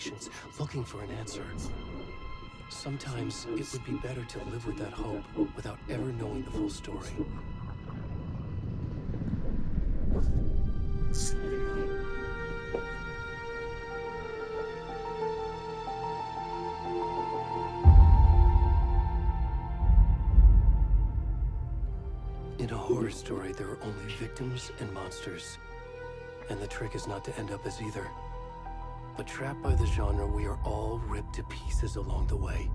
patience, looking for an answer. Sometimes it would be better to live with that hope without ever knowing the full story. In a horror story, there are only victims and monsters. And the trick is not to end up as either. But trapped by the genre, we are all ripped to pieces along the way.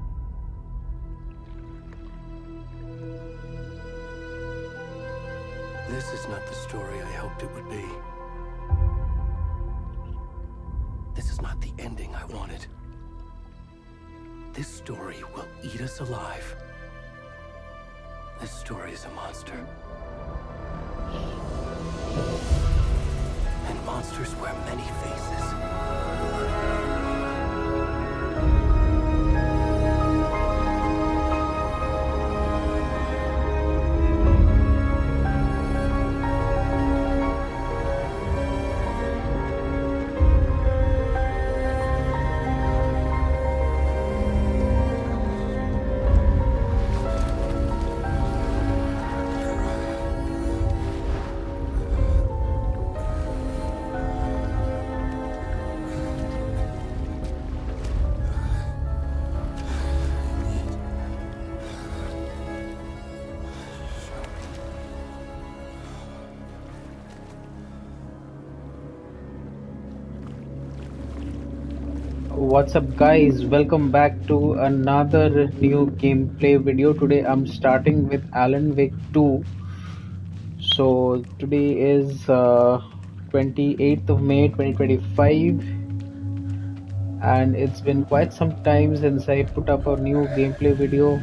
This is not the story I hoped it would be. This is not the ending I wanted. This story will eat us alive. This story is a monster. And monsters wear many faces. What's up guys, welcome back to another new gameplay video. Today I'm starting with Alan Wake 2. So today is 28th of May 2025 and it's been quite some time since I put up a new gameplay video,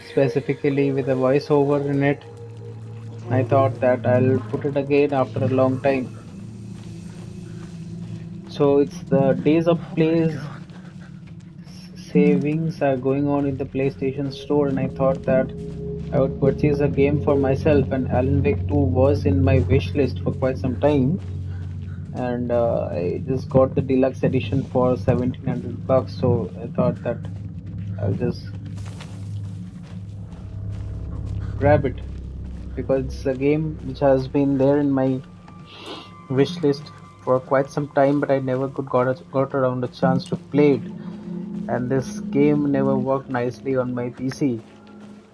specifically with a voiceover in it. I thought that I'll put it again after a long time. So it's the Days of Plays savings are going on in the PlayStation Store, and I thought that I would purchase a game for myself. And Alan Wake 2 was in my wish list for quite some time, and I just got the deluxe edition for 1700 bucks. So I thought that I'll just grab it because it's a game which has been there in my wish list for quite some time, but I never got around a chance to play it. And this game never worked nicely on my PC.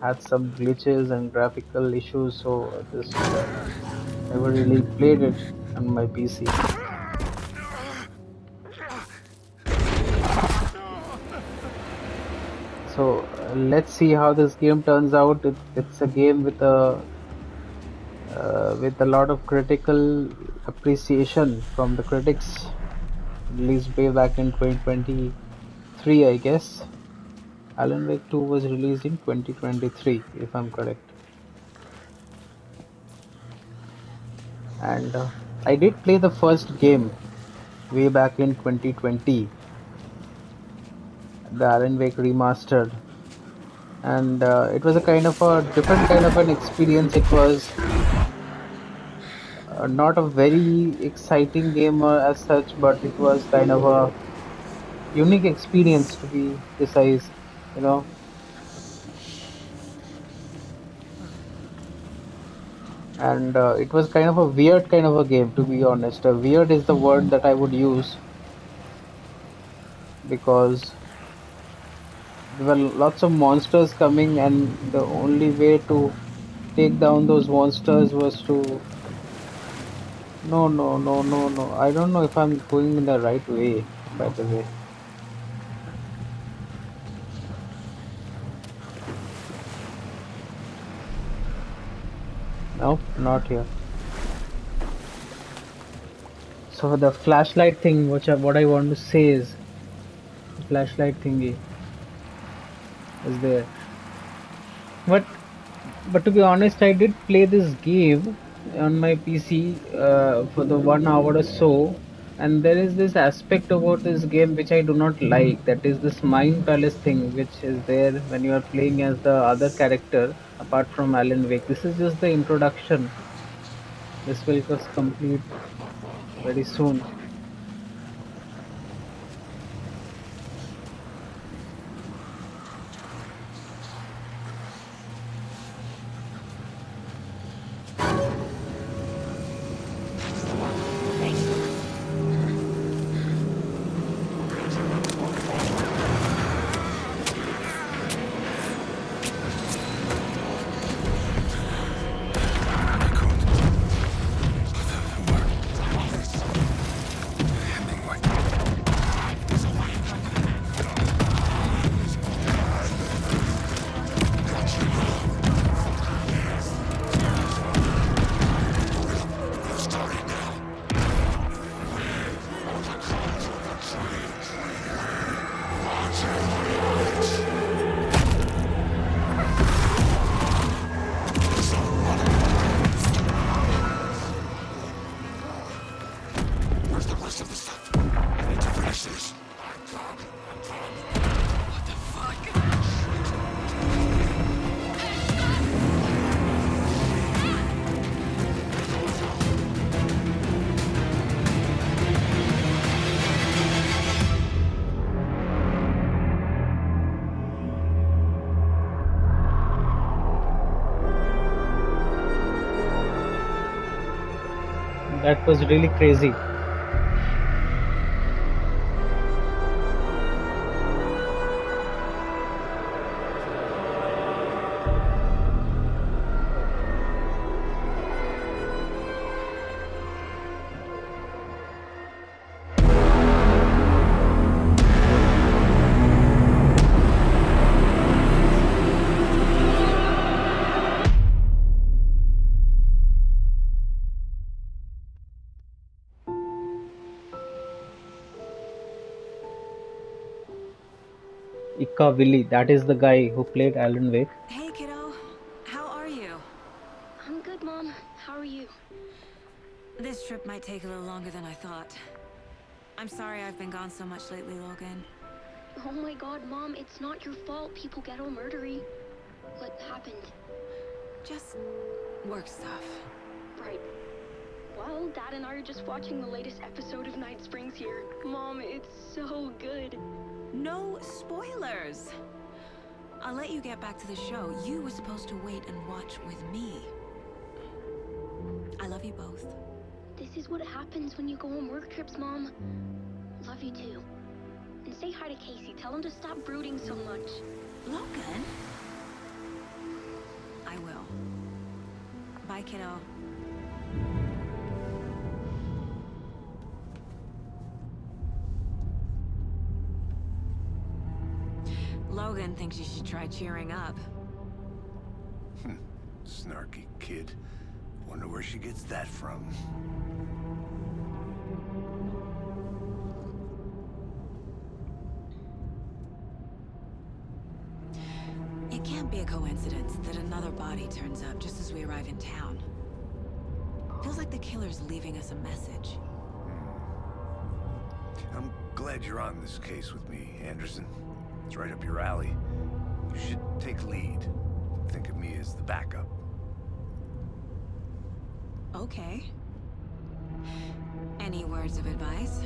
Had some glitches and graphical issues, so I just never really played it on my PC. So let's see how this game turns out. It's a game with a lot of critical appreciation from the critics. Released way back in 2023, I guess. Alan Wake 2 was released in 2023, if I'm correct. And I did play the first game way back in 2020, the Alan Wake remastered, and it was a kind of a different kind of an experience. It was not a very exciting game as such, but it was kind of a unique experience, to be precise, you know. And it was kind of a weird kind of a game, to be honest. Weird is the word that I would use, because there were lots of monsters coming, and the only way to take down those monsters was to no. I don't know if I'm going in the right way, by the way. No, not here. So the flashlight thing, what I want to say is, the flashlight thingy is there. But to be honest, I did play this game on my PC for the 1 hour or so, and there is this aspect about this game which I do not like. That is this mind palace thing, which is there when you are playing as the other character apart from Alan Wake. This is just the introduction. This will just complete very soon. That was really crazy. Ika Willie, that is the guy who played Alan Wake. Hey, kiddo. How are you? I'm good, Mom. How are you? This trip might take a little longer than I thought. I'm sorry I've been gone so much lately, Logan. Oh my god, Mom, it's not your fault people get all murdery. What happened? Just work stuff. Right. Well, Dad and I are just watching the latest episode of Night Springs here. Mom, it's so good. No spoilers! I'll let you get back to the show. You were supposed to wait and watch with me. I love you both. This is what happens when you go on work trips, Mom. Love you too. And say hi to Casey. Tell him to stop brooding so much. Logan? I will. Bye, kiddo. Logan thinks you should try cheering up. Snarky kid. Wonder where she gets that from. It can't be a coincidence that another body turns up just as we arrive in town. Feels like the killer's leaving us a message. I'm glad you're on this case with me, Anderson. It's right up your alley. You should take lead. Think of me as the backup. Okay. Any words of advice?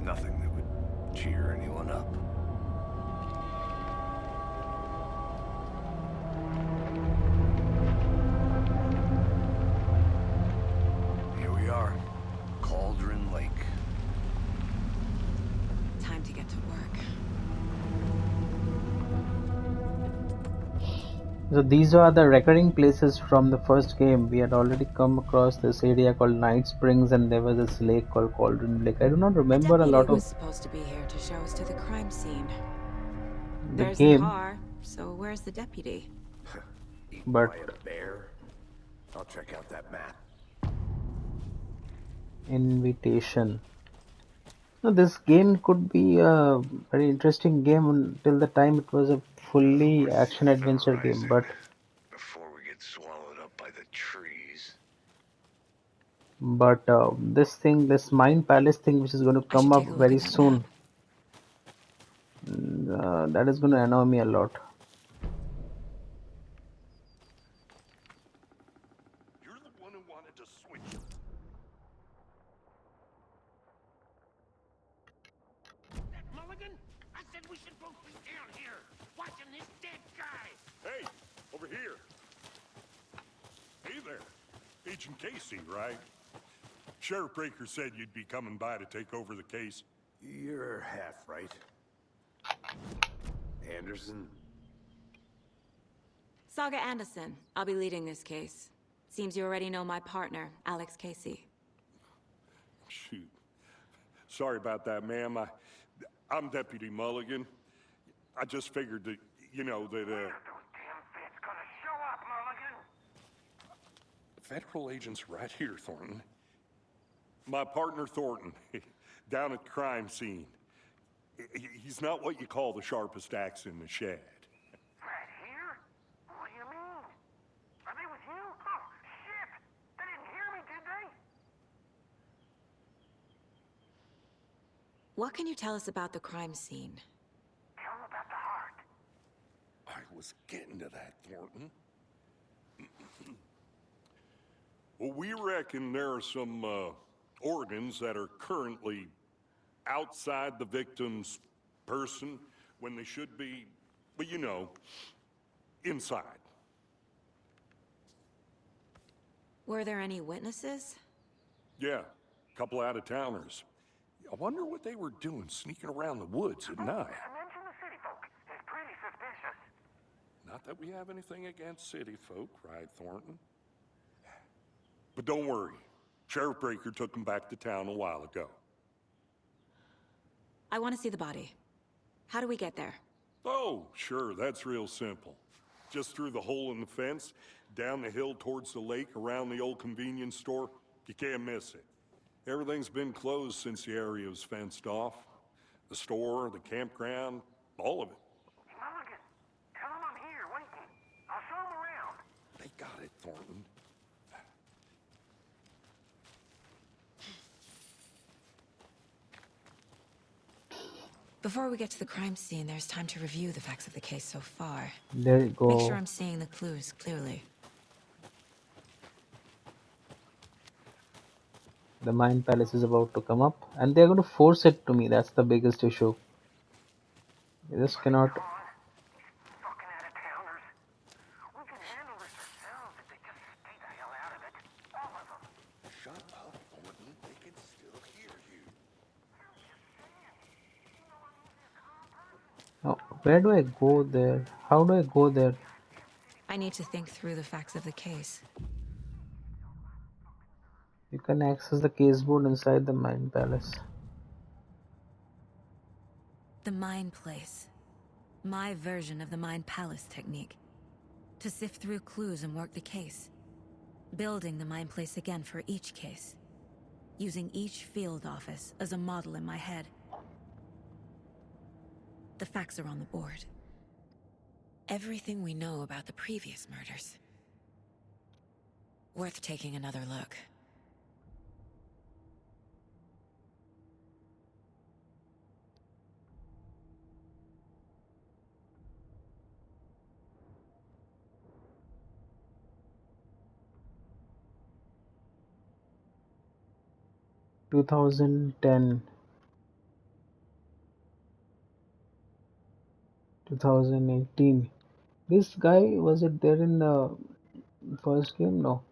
Nothing that would cheer anyone up. Here we are. Cauldron Lake. Time to get to work. So these are the recurring places from the first game. We had already come across this area called Night Springs, and there was this lake called Cauldron Lake. I do not A remember a deputy lot was of supposed to be here to show us to the crime scene. the There's the game, car, so where's the deputy? Eaten but by a bear? I'll check out that map. invitation. Now, this game could be a very interesting game until the time it was a fully action adventure game. But Before we get swallowed up by the trees. this thing, this Mind Palace thing, which is going to I come should up take a look very at that map. soon, that is going to annoy me a lot. You're the one who wanted to switch. That Mulligan? I said we should both be down here, watching this dead guy. Hey, over here. Hey there. Agent Casey, right? Sheriff Breaker said you'd be coming by to take over the case. You're half right. Anderson? Saga Anderson. I'll be leading this case. Seems you already know my partner, Alex Casey. Shoot. Sorry about that, ma'am. I'm Deputy Mulligan. I just figured that, you know, that, Those damn feds gonna show up, Mulligan. federal agent's right here, Thornton. My partner, Thornton, down at the crime scene. He's not what you call the sharpest axe in the shed. Right here? What do you mean? Are they with you? Oh, shit! They didn't hear me, did they? What can you tell us about the crime scene? Tell them about the heart. I was getting to that, Thornton. Well, we reckon there are some organs that are currently outside the victim's person when they should be, well, you know, inside. Were there any witnesses? Yeah, a couple out-of-towners. I wonder what they were doing sneaking around the woods at night. Mention the city folk. It's pretty suspicious. Not that we have anything against city folk, right, Thornton? But don't worry. Sheriff Breaker took him back to town a while ago. I want to see the body. How do we get there? Oh, sure, that's real simple. Just through the hole in the fence, down the hill towards the lake, around the old convenience store. You can't miss it. Everything's been closed since the area was fenced off. The store, the campground, all of it. Mulligan, tell him I'm here waiting. I'll show him around. They got it, Thornton. Before we get to the crime scene, there's time to review the facts of the case so far. There you go. Make sure I'm seeing the clues clearly. The Mind Palace is about to come up, and they're going to force it to me. That's the biggest issue. You just cannot. Come on. These fucking out-of-towners. We can handle this ourselves if they just stay the hell out of it. All of them. Shut up, Thornton. They can still hear you. Oh, where do I go there? How do I go there? I need to think through the facts of the case. You can access the caseboard inside the Mind Palace. The Mind Place. My version of the Mind Palace technique. To sift through clues and work the case. Building the Mind Place again for each case. Using each field office as a model in my head. The facts are on the board. Everything we know about the previous murders. Worth taking another look. Two 2010, 2018. This guy, was it there in the first game? No.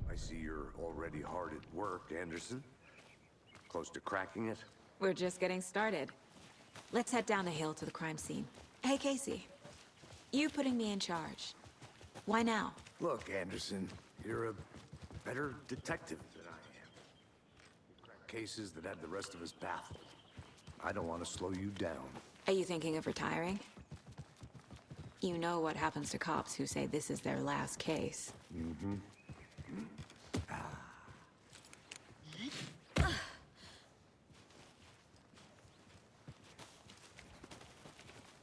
I see you're already hard at work, Anderson. Close to cracking it? We're just getting started. Let's head down the hill to the crime scene. Hey, Casey. You putting me in charge. Why now? Look, Anderson, you're a better detective than I am. You crack cases that have the rest of us baffled. I don't want to slow you down. Are you thinking of retiring? You know what happens to cops who say this is their last case. Mm-hmm.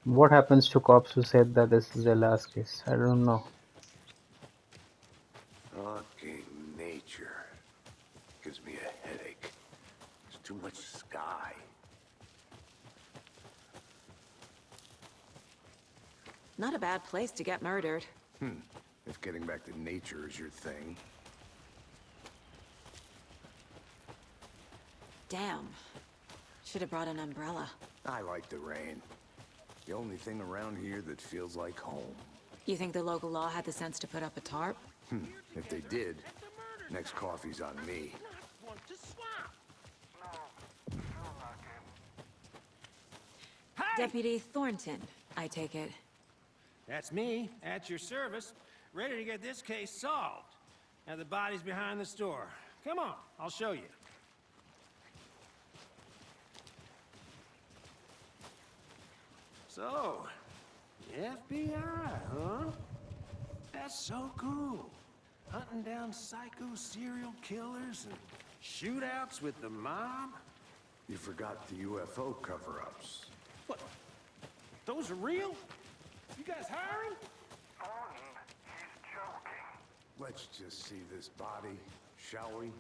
What happens to cops who said that this is their last case? I don't know. Fucking nature. Gives me a headache. There's too much sky. Not a bad place to get murdered. If getting back to nature is your thing. Damn. Should have brought an umbrella. I like the rain. The only thing around here that feels like home. You think the local law had the sense to put up a tarp? If they did, next coffee's on me. Want to swap? No, still not good. Hey! Deputy Thornton, I take it. That's me, at your service, ready to get this case solved. Now the body's behind the store. Come on, I'll show you. So, the FBI, huh? That's so cool. Hunting down psycho serial killers and shootouts with the mob? You forgot the UFO cover-ups. What? Those are real? You guys hiring? Thornton, he's joking. Let's just see this body, shall we?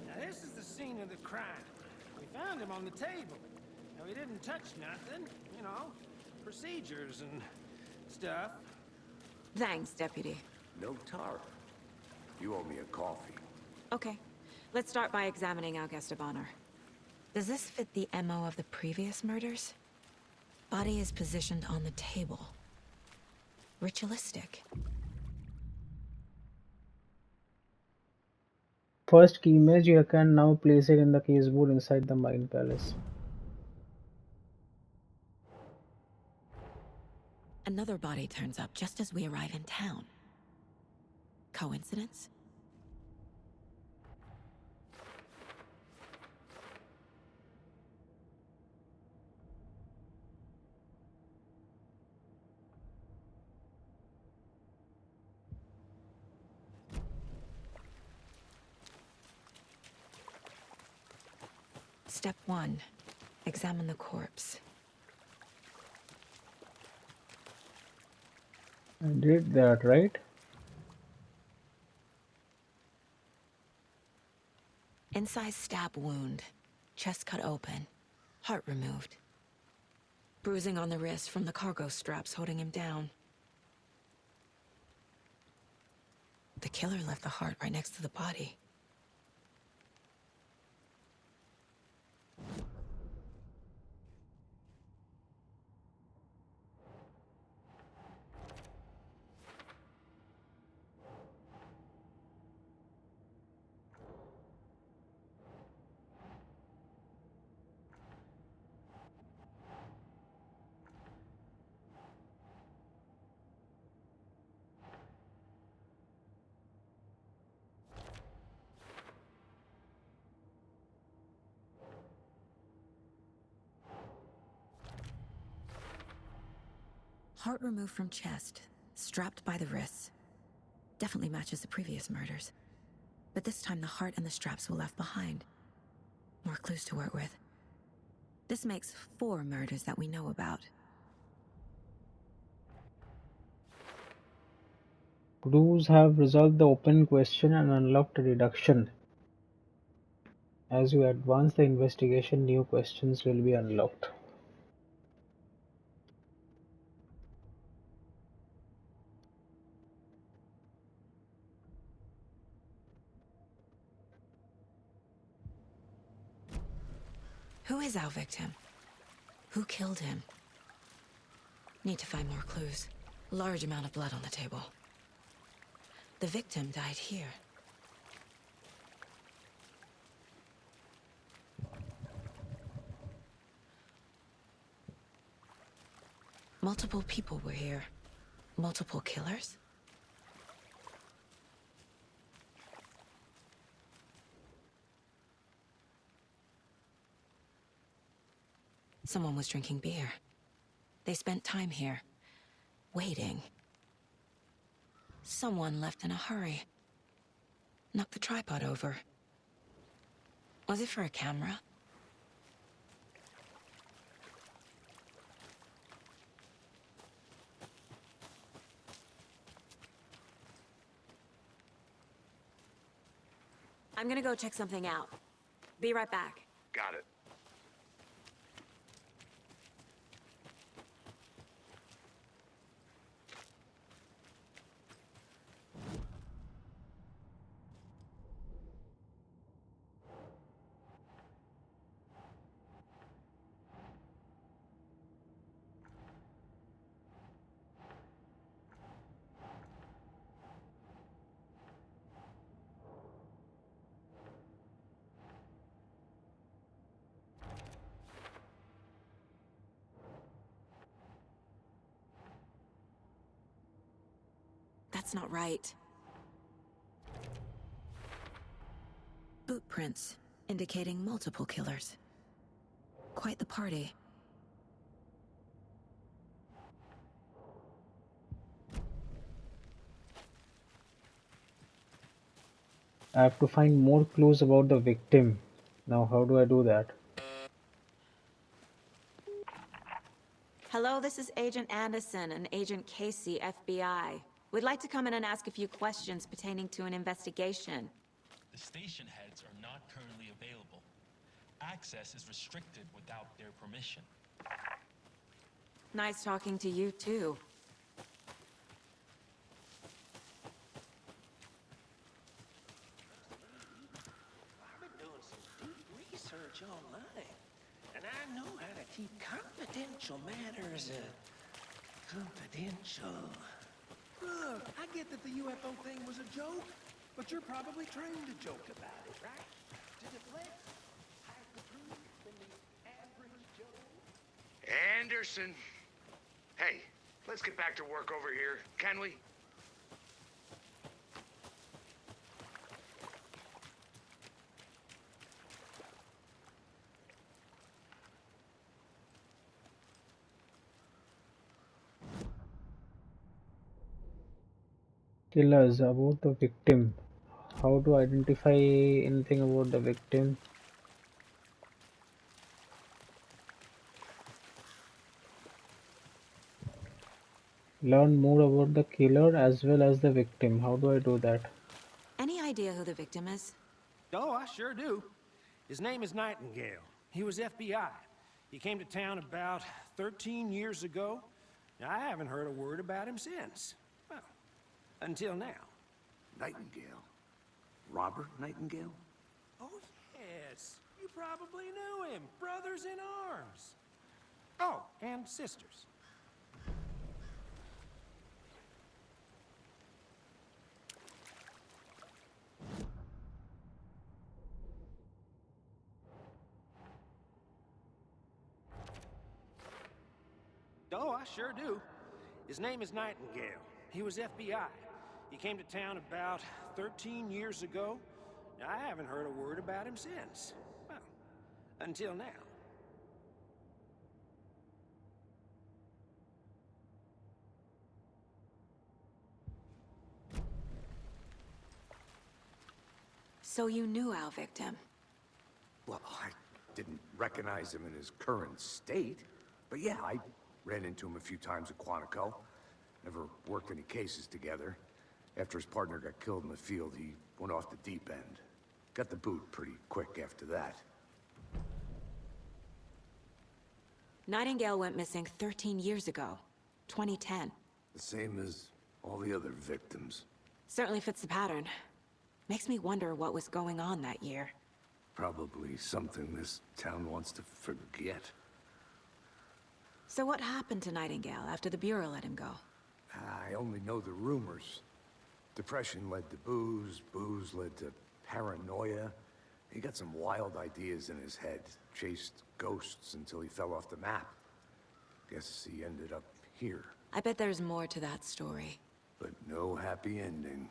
Now this is the scene of the crime. We found him on the table. Now, he didn't touch nothing, you know, procedures and stuff. Thanks, Deputy. No tar. You owe me a coffee. Okay, let's start by examining our guest of honor. Does this fit the MO of the previous murders? Body is positioned on the table. Ritualistic. First key image, you can now place it in the caseboard inside the Mind Palace. Another body turns up just as we arrive in town. Coincidence? Step 1. Examine the corpse. I did that, right? Incised stab wound. Chest cut open. Heart removed. Bruising on the wrist from the cargo straps holding him down. The killer left the heart right next to the body. Heart removed from chest, strapped by the wrists. Definitely matches the previous murders. But this time the heart and the straps were left behind. More clues to work with. This makes 4 murders that we know about. Clues have resolved the open question and unlocked a deduction. As you advance the investigation, new questions will be unlocked. Who is our victim? Who killed him? Need to find more clues. Large amount of blood on the table. The victim died here. Multiple people were here. Multiple killers? Someone was drinking beer. They spent time here, waiting. Someone left in a hurry. Knocked the tripod over. Was it for a camera? I'm gonna go check something out. Be right back. Got it. That's not right. Boot prints, indicating multiple killers. Quite the party. I have to find more clues about the victim. Now, how do I do that? Hello, this is Agent Anderson and Agent Casey, FBI. We'd like to come in and ask a few questions pertaining to an investigation. The station heads are not currently available. access is restricted without their permission. Nice talking to you, too. I've been doing some deep research online, and I know how to keep confidential matters, confidential. Look, I get that the UFO thing was a joke, but you're probably trained to joke about it, right? To deflect half the truth from the average Joe. Anderson. Hey, let's get back to work over here, can we? Killers about the victim. How to identify anything about the victim? Learn more about the killer as well as the victim. How do I do that? Any idea who the victim is? Oh, I sure do. His name is Nightingale. He was FBI. He came to town about 13 years ago. I haven't heard a word about him since. Well, until now. Nightingale? Robert Nightingale? Oh, yes. You probably knew him. Brothers in arms. Oh, and sisters. Oh, I sure do. His name is Nightingale. He was FBI. He came to town about 13 years ago. I haven't heard a word about him since. Well, until now. So you knew our victim. Well, I didn't recognize him in his current state. But yeah, I ran into him a few times at Quantico. Never worked any cases together. After his partner got killed in the field, he went off the deep end. Got the boot pretty quick after that. Nightingale went missing 13 years ago. 2010. The same as all the other victims. Certainly fits the pattern. Makes me wonder what was going on that year. Probably something this town wants to forget. So what happened to Nightingale after the Bureau let him go? I only know the rumors. Depression led to booze, booze led to paranoia. He got some wild ideas in his head, chased ghosts until he fell off the map. Guess he ended up here, I bet there's more to that story. but no happy ending.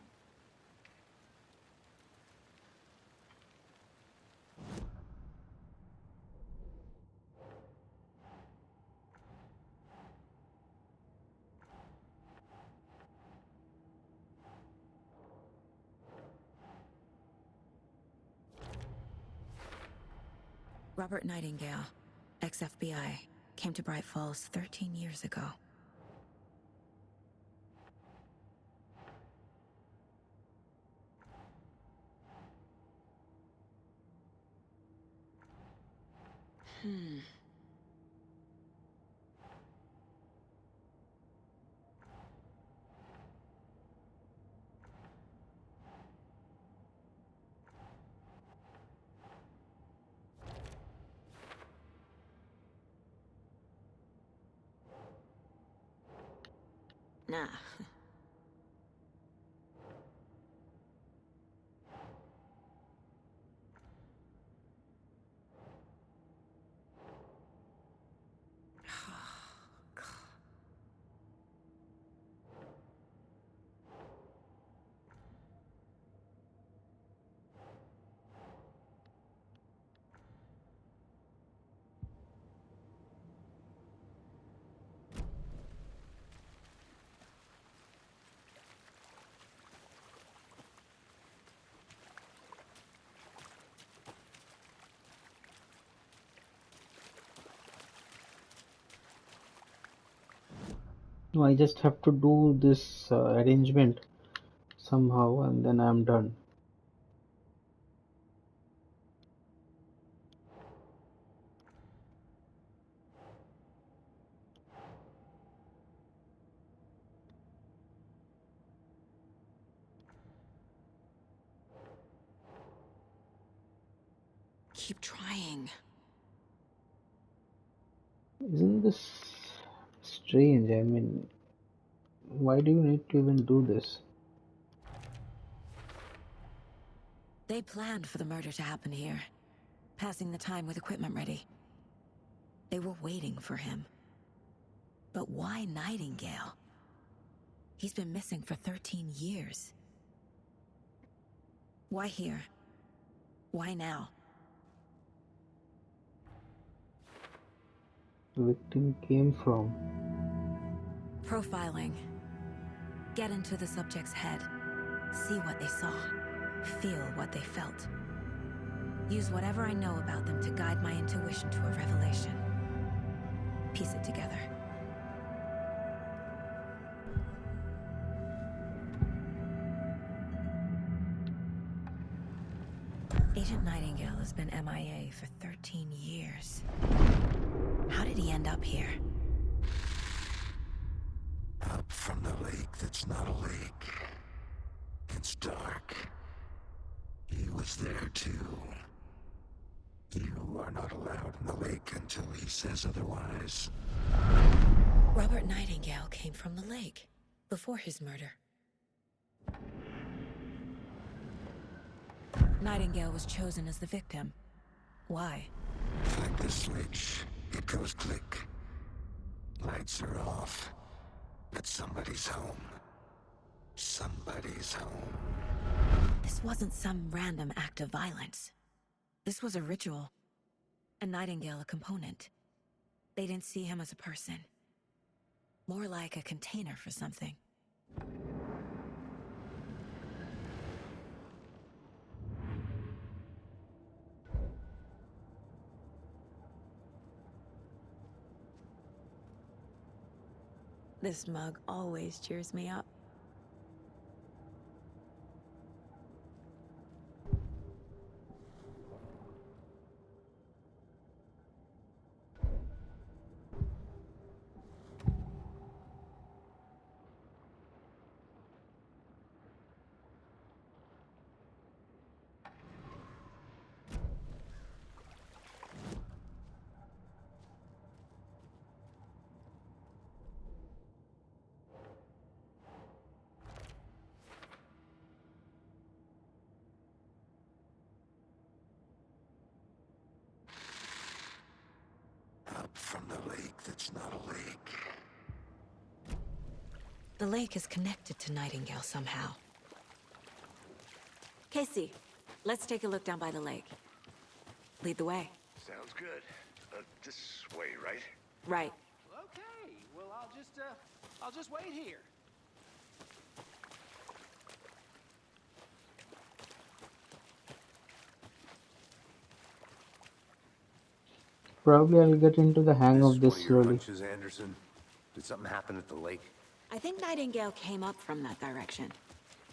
Robert Nightingale, ex-FBI, came to Bright Falls 13 years ago. Nah. No, I just have to do this arrangement somehow and then I'm done. keep trying. Isn't this strange? I mean, why do you need to even do this? They planned for the murder to happen here, passing the time with equipment ready. They were waiting for him. But why Nightingale? He's been missing for 13 years. Why here? Why now? The victim came from. Profiling. Get into the subject's head. See what they saw. Feel what they felt. Use whatever I know about them to guide my intuition to a revelation. Piece it together. Agent Nightingale has been MIA for 13 years. How did he end up here? Up from the lake that's not a lake. It's dark. He was there too. You are not allowed in the lake until he says otherwise. Robert Nightingale came from the lake before his murder. Nightingale was chosen as the victim. Why? Flick the switch. It goes click. Lights are off. But somebody's home. Somebody's home. This wasn't some random act of violence. This was a ritual. And Nightingale a component. They didn't see him as a person. More like a container for something. This mug always cheers me up. Up from the lake that's not a lake. The lake is connected to Nightingale somehow. Casey, let's take a look down by the lake. Lead the way. Sounds good. This way, right? Right. Okay, well, I'll just wait here. Probably I'll get into the hang of this One of your slowly. hunches, Anderson? Did something happen at the lake? I think Nightingale came up from that direction.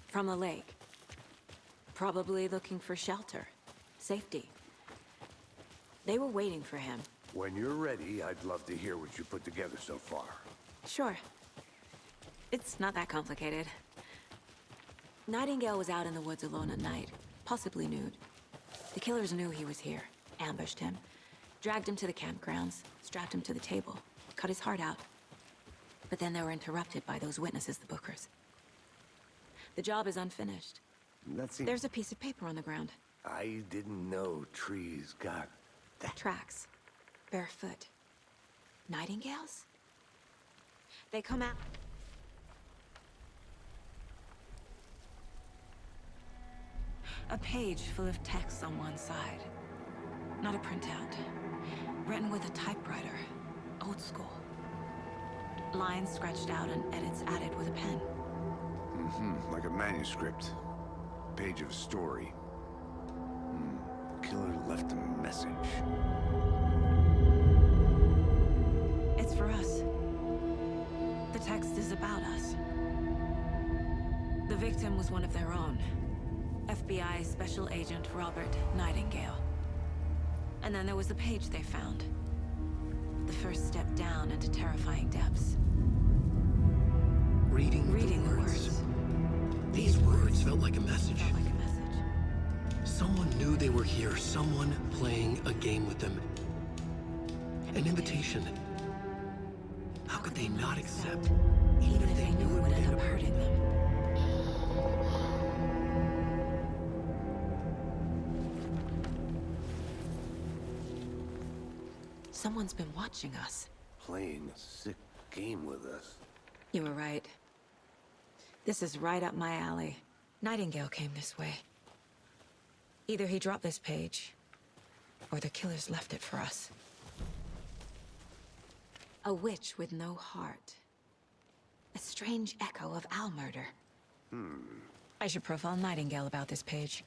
From the lake. Probably looking for shelter. Safety. They were waiting for him. When you're ready, I'd love to hear what you put together so far. Sure. It's not that complicated. Nightingale was out in the woods alone at night, possibly nude. The killers knew he was here, ambushed him, dragged him to the campgrounds, strapped him to the table, cut his heart out. But then they were interrupted by those witnesses, the Bookers. The job is unfinished. There's a piece of paper on the ground. I didn't know trees got that. Tracks. Barefoot. Nightingales? They come out. A page full of text on one side. Not a printout. Written with a typewriter. Old school. Lines scratched out and edits added with a pen. Like a manuscript. Page of a story. Killer left a message. It's for us. The text is about us. The victim was one of their own. FBI Special Agent Robert Nightingale. And then there was the page they found. The first step down into terrifying depths. Reading the words. These words felt like a message. Felt like a message. Someone knew they were here, someone playing a game with them. An invitation. How could they not accept, Even if they knew it would end up hurting them. Someone's been watching us. Playing a sick game with us. You were right. This is right up my alley. Nightingale came this way. Either he dropped this page, or the killers left it for us. A witch with no heart. A strange echo of owl murder. I should profile Nightingale about this page.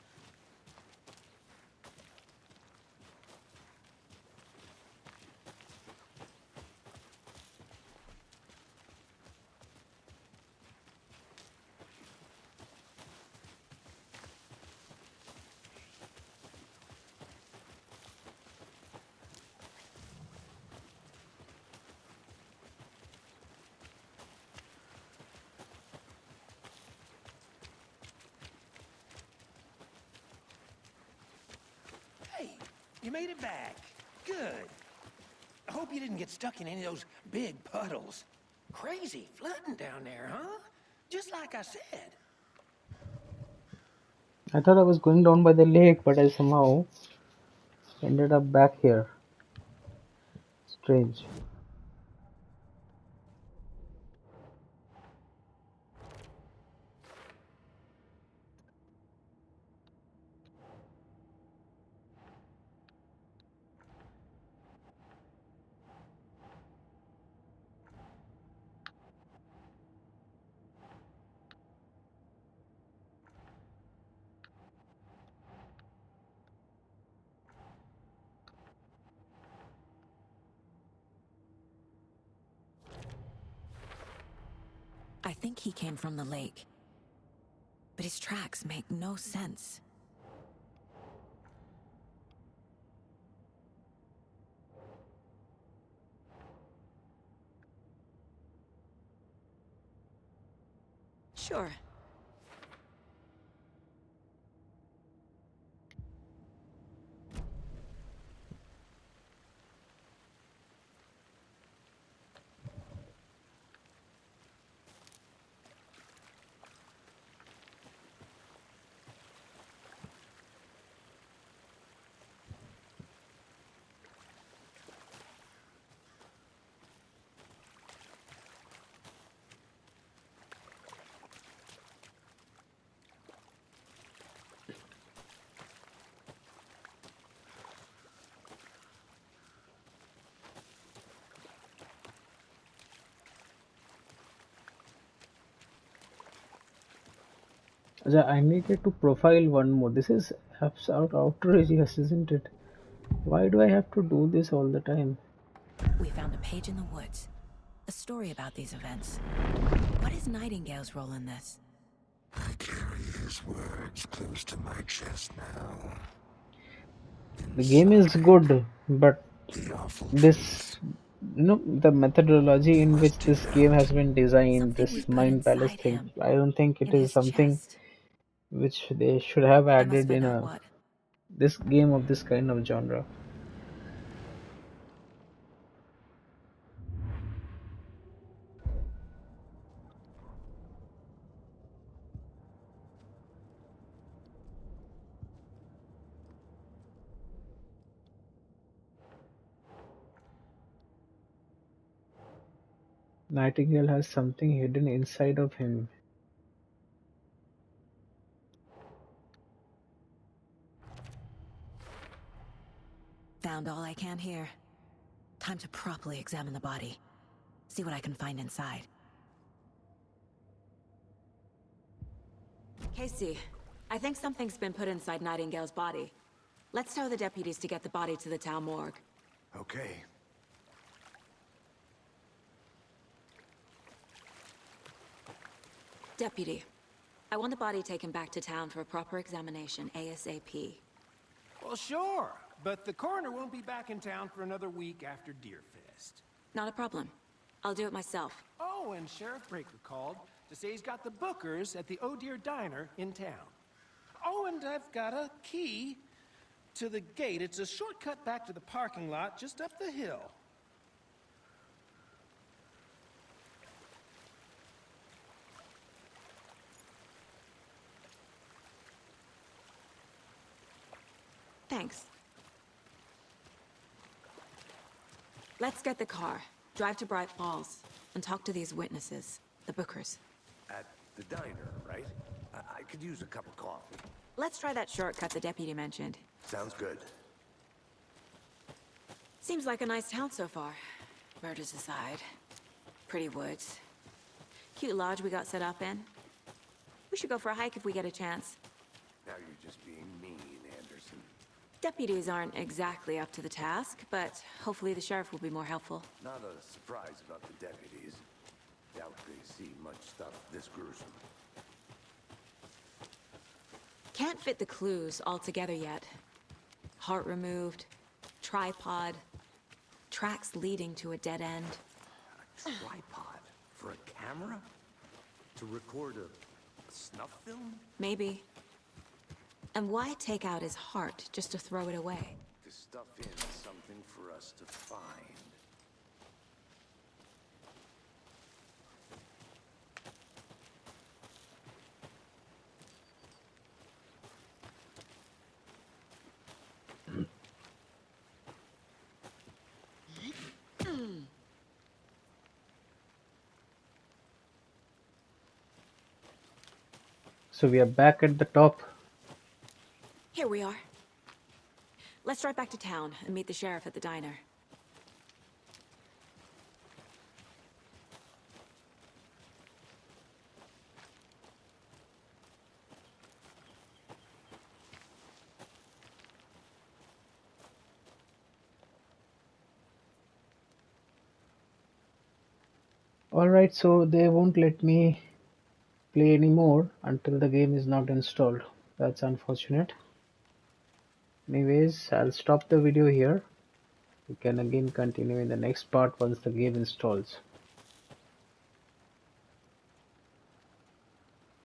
Hey, you made it back. Good. I hope you didn't get stuck in any of those big puddles. Crazy flooding down there, huh? Just like I said. I thought I was going down by the lake, but I somehow ended up back here. Strange. I think he came from the lake. But his tracks make no sense. Sure. I needed to profile one more. This is outrageous, isn't it? Why do I have to do this all the time? We found a page in the woods. A story about these events. What is Nightingale's role in this? I carry his words close to my chest now. The game is good, but The awful truth this, the methodology in which must this game has develop. been designed, Something this we've put Mind Palace inside thing, him. I don't think it In is his something chest. which they should have I must added in find out a what. this game of this kind of genre. Nightingale has something hidden inside of him. Found all I can here. Time to properly examine the body. See what I can find inside. Casey, I think something's been put inside Nightingale's body. Let's tell the deputies to get the body to the town morgue. Okay. Deputy, I want the body taken back to town for a proper examination ASAP. Well, sure. But the coroner won't be back in town for another week after Deerfest. Not a problem. I'll do it myself. Oh, and Sheriff Breaker called to say he's got the Bookers at the Oh Dear Diner in town. Oh, and I've got a key to the gate. It's a shortcut back to the parking lot just up the hill. Thanks. Let's get the car, drive to Bright Falls, and talk to these witnesses, the Bookers. At the diner, right? I could use a cup of coffee. Let's try that shortcut the deputy mentioned. Sounds good. Seems like a nice town so far. Murders aside. Pretty woods. Cute lodge we got set up in. We should go for a hike if we get a chance. Now you're just being mean, Anderson. Deputies aren't exactly up to the task, but hopefully the sheriff will be more helpful. Not a surprise about the deputies. Doubt they see much stuff this gruesome. Can't fit the clues all together yet. Heart removed, tripod, tracks leading to a dead end. A tripod? For a camera? To record a snuff film? Maybe. And why take out his heart just to throw it away? To stuff in something for us to find. So we are back at the top. Here we are. Let's drive back to town and meet the sheriff at the diner. Alright, so they won't let me play anymore until the game is not installed. That's unfortunate. Anyways, I'll stop the video here. We can again continue in the next part once the game installs.